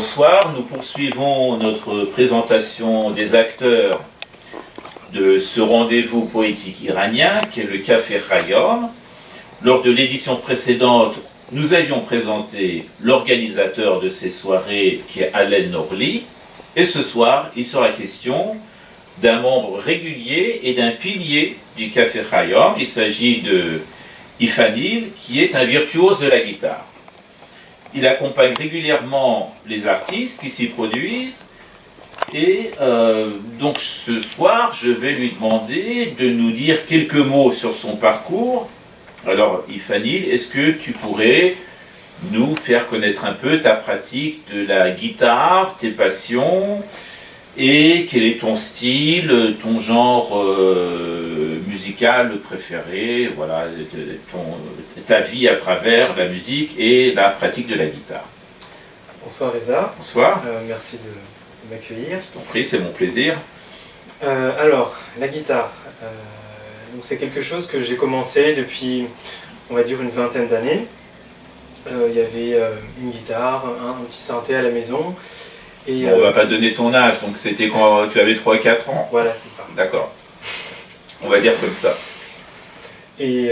Bonsoir, nous poursuivons notre présentation des acteurs de ce rendez-vous poétique iranien qui est le Café Khayyam. Lors de l'édition précédente, nous avions présenté l'organisateur de ces soirées qui est Alain Norli. Et ce soir, il sera question d'un membre régulier et d'un pilier du Café Khayyam. Il s'agit de Ifanil, qui est un virtuose de la guitare. Il accompagne régulièrement les artistes qui s'y produisent. Et donc ce soir, je vais lui demander de nous dire quelques mots sur son parcours. Alors Ifanil, est-ce que tu pourrais nous faire connaître un peu ta pratique de la guitare, tes passions, et quel est ton style, ton genre musical préféré, voilà, ta vie à travers la musique et la pratique de la guitare. Bonsoir Reza. Bonsoir. Merci de m'accueillir. Je t'en prie, c'est mon plaisir. Alors, la guitare, donc c'est quelque chose que j'ai commencé depuis, on va dire, une vingtaine d'années. Il y avait une guitare, un petit synthé à la maison. Et, bon, on ne va pas donner ton âge, donc c'était quand tu avais 3-4 ans. Voilà, c'est ça. D'accord. On va dire comme ça. Et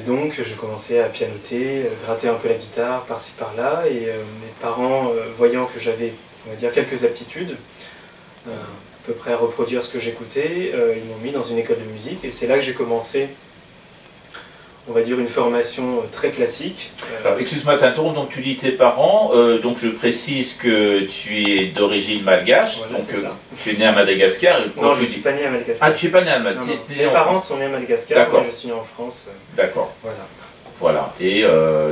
donc, j'ai commencé à pianoter, gratter un peu la guitare par-ci par-là. Et mes parents, voyant que j'avais, on va dire, quelques aptitudes, à peu près à reproduire ce que j'écoutais, ils m'ont mis dans une école de musique. Et c'est là que j'ai commencé, on va dire, une formation très classique. Alors, excuse-moi de t'interrompre, donc tu dis tes parents, donc je précise que tu es d'origine malgache, Voilà, donc tu es né à Madagascar. Non, je ne suis pas né à Madagascar. Ah, tu n'es pas né à Madagascar. Mes parents sont nés à Madagascar, moi je suis né en France. D'accord. Voilà. Voilà, et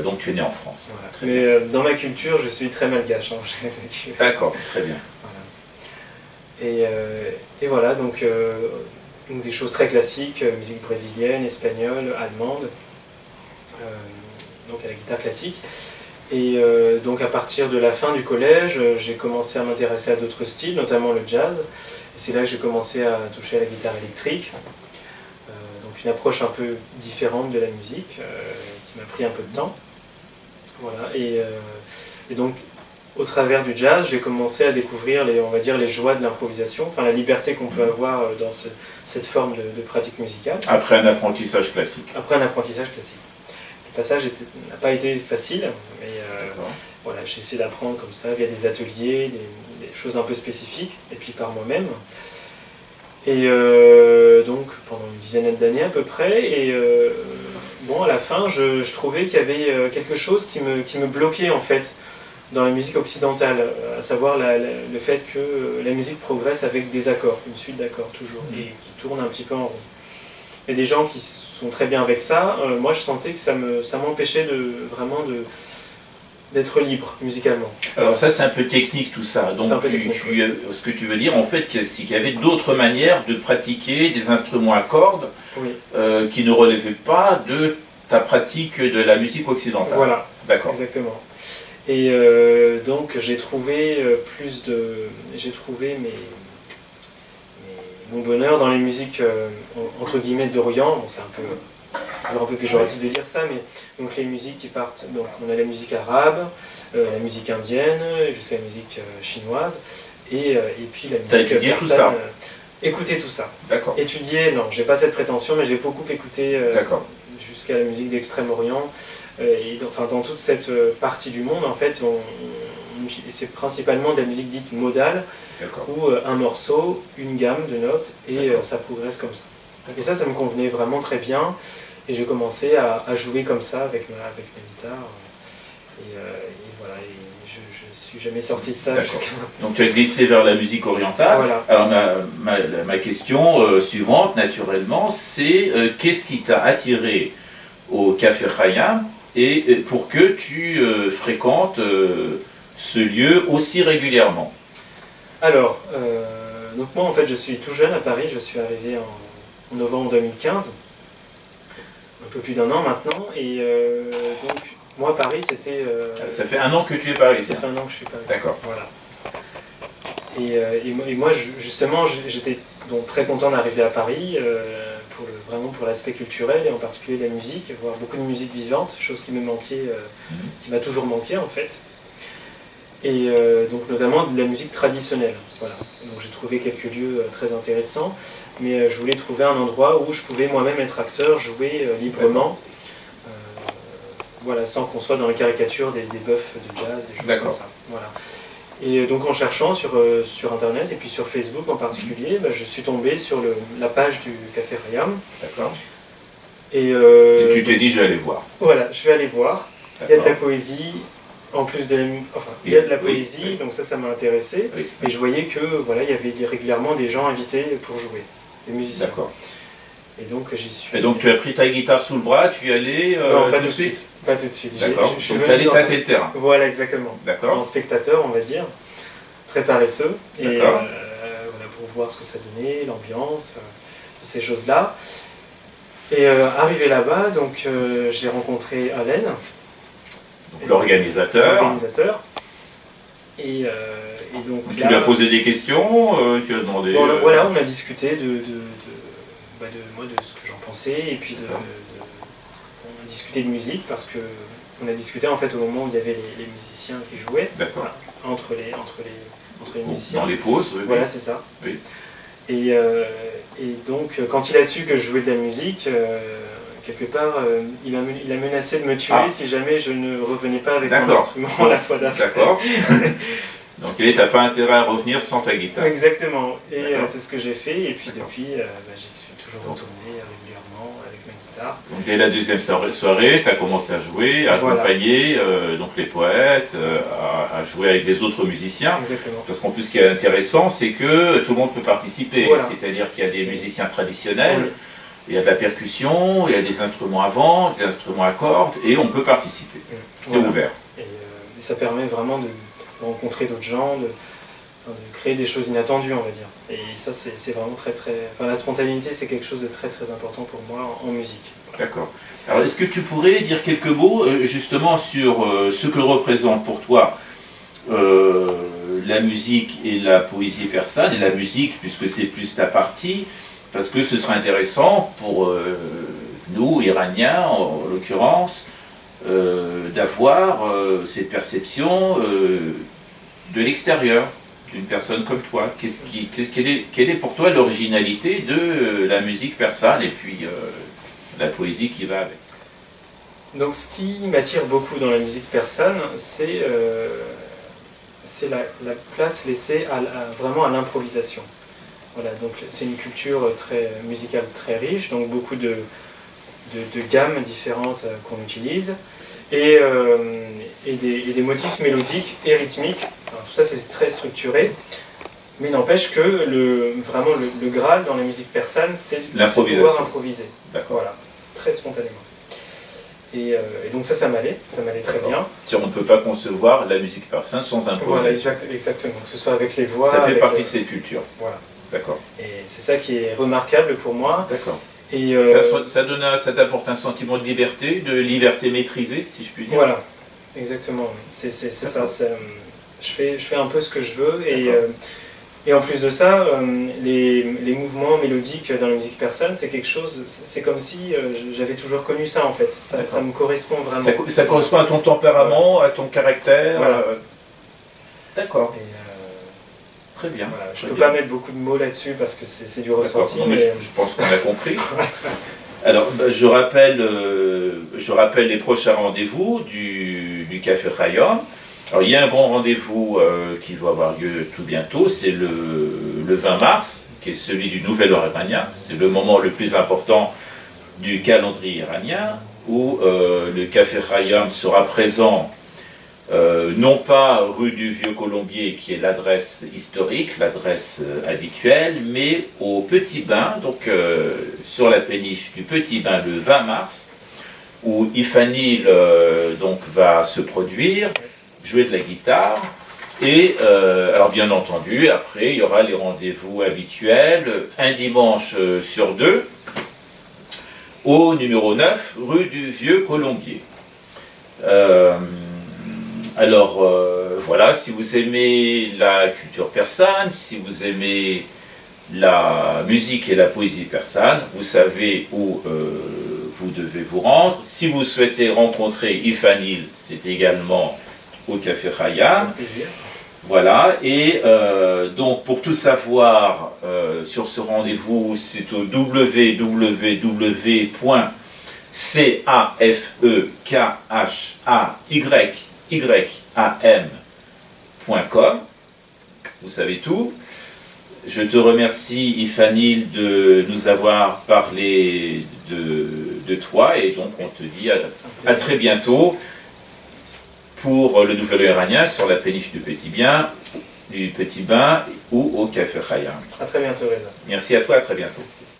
donc tu es né en France. Voilà. Mais dans ma culture, je suis très malgache. Hein. D'accord, très bien. Voilà. Et voilà, donc des choses très classiques, musique brésilienne, espagnole, allemande, donc à la guitare classique. Et donc à partir de la fin du collège, j'ai commencé à m'intéresser à d'autres styles, notamment le jazz. Et c'est là que j'ai commencé à toucher à la guitare électrique. Donc une approche un peu différente de la musique, qui m'a pris un peu de temps. Voilà. Et donc au travers du jazz, j'ai commencé à découvrir on va dire, les joies de l'improvisation, enfin la liberté qu'on peut avoir dans cette forme de pratique musicale. Après un apprentissage classique. Après un apprentissage classique. Le passage n'a pas été facile, mais voilà, j'ai essayé d'apprendre comme ça, via des ateliers, des choses un peu spécifiques, et puis par moi-même. Et donc pendant une dizaine d'années à peu près, et bon, à la fin, je trouvais qu'il y avait quelque chose qui me bloquait en fait dans la musique occidentale, à savoir le fait que la musique progresse avec des accords, une suite d'accords toujours, et qui tourne un petit peu en rond. Et des gens qui sont très bien avec ça, moi je sentais que ça m'empêchait vraiment d'être libre musicalement. Alors ça c'est un peu technique tout ça, donc ce que tu veux dire en fait c'est qu'il y avait d'autres manières de pratiquer des instruments à cordes qui ne relevaient pas de ta pratique de la musique occidentale. Voilà, d'accord. Exactement. Et donc j'ai trouvé mon bonheur dans les musiques entre guillemets d'Orient. Bon, c'est toujours un peu péjoratif de dire ça, mais donc les musiques qui partent, donc on a la musique arabe, la musique indienne, jusqu'à la musique chinoise, et puis la musique persane. T'as étudié tout ça? Écouter tout ça. D'accord. Étudier, non, j'ai pas cette prétention, mais j'ai beaucoup écouté jusqu'à la musique d'Extrême-Orient. Et dans toute cette partie du monde, en fait, c'est principalement de la musique dite modale, où un morceau, une gamme de notes, et ça progresse comme ça. Et ça me convenait vraiment très bien, et j'ai commencé à jouer comme ça avec ma guitare, et voilà, et je suis jamais sorti de ça jusqu'à maintenant. Donc tu as glissé vers la musique orientale. Voilà. Alors ma question suivante, naturellement, c'est qu'est-ce qui t'a attiré au Café Khayyam et pour que tu fréquentes ce lieu aussi régulièrement? Alors, donc moi en fait je suis tout jeune à Paris, je suis arrivé en novembre 2015, un peu plus d'un an maintenant, et donc moi Paris c'était... Ça fait un an que tu es parisien? Ça fait un an que je suis parisien. D'accord. Voilà. Et moi justement j'étais donc très content d'arriver à Paris, vraiment pour l'aspect culturel et en particulier la musique, voir beaucoup de musique vivante, chose qui me manquait, qui m'a toujours manqué en fait. et donc notamment de la musique traditionnelle. Voilà. Donc j'ai trouvé quelques lieux très intéressants, mais je voulais trouver un endroit où je pouvais moi-même être acteur, jouer librement, voilà, sans qu'on soit dans la caricature des bœufs de jazz, des choses comme ça. Voilà. Et donc en cherchant sur internet et puis sur Facebook en particulier, je suis tombé sur la page du Café Rayam. D'accord. Et tu t'es dit, je vais aller voir. Voilà, je vais aller voir. Il y a de la poésie, en plus de la il y a de la poésie, donc ça m'a intéressé. Oui. Mais je voyais que voilà, il y avait régulièrement des gens invités pour jouer, des musiciens. D'accord. Et donc j'y suis. Et donc tu as pris ta guitare sous le bras, tu y allais non, pas tout de suite. Pas tout de suite. D'accord. Donc tu allais tâter le terrain. Voilà, exactement. D'accord. En spectateur, on va dire, très paresseux. Et voilà, pour voir ce que ça donnait, l'ambiance, toutes ces choses-là. Et arrivé là-bas, donc j'ai rencontré Alain, l'organisateur. Et donc tu lui as posé des questions, tu as demandé. Bon, voilà, on a discuté de moi, de ce que j'en pensais, et puis on a discuté de musique parce que on a discuté en fait au moment où il y avait les musiciens qui jouaient. D'accord. Voilà, entre les musiciens. Dans les pauses. Oui, voilà, c'est ça. Oui. Et donc, quand il a su que je jouais de la musique, quelque part, il a menacé de me tuer si jamais je ne revenais pas avec mon instrument la fois d'après. D'accord. Donc il t'a pas intérêt à revenir sans ta guitare. Exactement. Et c'est ce que j'ai fait. Et puis depuis, j'y suis toujours retourné régulièrement avec ma guitare. Donc dès la deuxième soirée, tu as commencé à jouer, à accompagner donc les poètes, à jouer avec les autres musiciens. Exactement. Parce qu'en plus, ce qui est intéressant, c'est que tout le monde peut participer. Voilà. C'est-à-dire qu'il y a des musiciens traditionnels, il y a de la percussion, il y a des instruments à vent, des instruments à cordes, et on peut participer. C'est ouvert. Et ça permet vraiment de rencontrer d'autres gens, de créer des choses inattendues, on va dire. Et ça, c'est vraiment très... Enfin, la spontanéité, c'est quelque chose de très très important pour moi en musique. Voilà. D'accord. Alors, est-ce que tu pourrais dire quelques mots justement sur ce que représente pour toi la musique et la poésie persane, et la musique, puisque c'est plus ta partie, parce que ce serait intéressant pour nous, Iraniens en l'occurrence, d'avoir cette perception de l'extérieur, d'une personne comme toi. Quelle est pour toi l'originalité de la musique persane et puis la poésie qui va avec? Donc ce qui m'attire beaucoup dans la musique persane, c'est la place laissée vraiment à l'improvisation. Voilà, donc c'est une culture musicale très riche, donc beaucoup de gammes différentes qu'on utilise, et des motifs mélodiques et rythmiques. Alors, tout ça c'est très structuré, mais n'empêche que vraiment le Graal dans la musique persane, c'est de pouvoir improviser. Voilà, très spontanément. Et donc ça m'allait très bien. On ne peut pas concevoir la musique persane sans improvisation. Voilà, exactement, que ce soit avec les voix. Ça fait partie de cette culture. Voilà. D'accord. Et c'est ça qui est remarquable pour moi. D'accord. Et ça t'apporte un sentiment de liberté maîtrisée, si je puis dire. Voilà, exactement. C'est ça. Je fais un peu ce que je veux. Et en plus de ça, les mouvements mélodiques dans la musique persane, c'est quelque chose. C'est comme si j'avais toujours connu ça en fait. Ça me correspond vraiment. Ça correspond à ton tempérament, à ton caractère. Voilà. D'accord. Très bien. Voilà, je ne peux pas mettre beaucoup de mots là-dessus parce que c'est du ressenti. Mais je pense qu'on a compris. Alors, je rappelle les prochains rendez-vous du Café Rayam. Alors, il y a un grand rendez-vous qui va avoir lieu tout bientôt, c'est le 20 mars, qui est celui du Nouvel An iranien. C'est le moment le plus important du calendrier iranien, où le Café Rayam sera présent non pas rue du Vieux Colombier, qui est l'adresse historique, l'adresse habituelle, mais au Petit Bain, donc sur la péniche du Petit Bain le 20 mars, où Ifanil donc va se produire, jouer de la guitare, et alors bien entendu, après il y aura les rendez-vous habituels, un dimanche sur deux, au numéro 9, rue du Vieux Colombier. Alors voilà, si vous aimez la culture persane, si vous aimez la musique et la poésie persane, vous savez où vous devez vous rendre. Si vous souhaitez rencontrer Ifanil, c'est également au Café Khayyam. Avec plaisir. Voilà, et donc pour tout savoir sur ce rendez-vous, c'est au www.cafekhayam.com. Vous savez tout. Je te remercie, Ifanil, de nous avoir parlé de toi, et donc on te dit à très bientôt pour le Nouvel Iranien sur la péniche du Petit Bain ou au Café Khayyam. À très bientôt, Reza. Merci à toi, à très bientôt. Merci.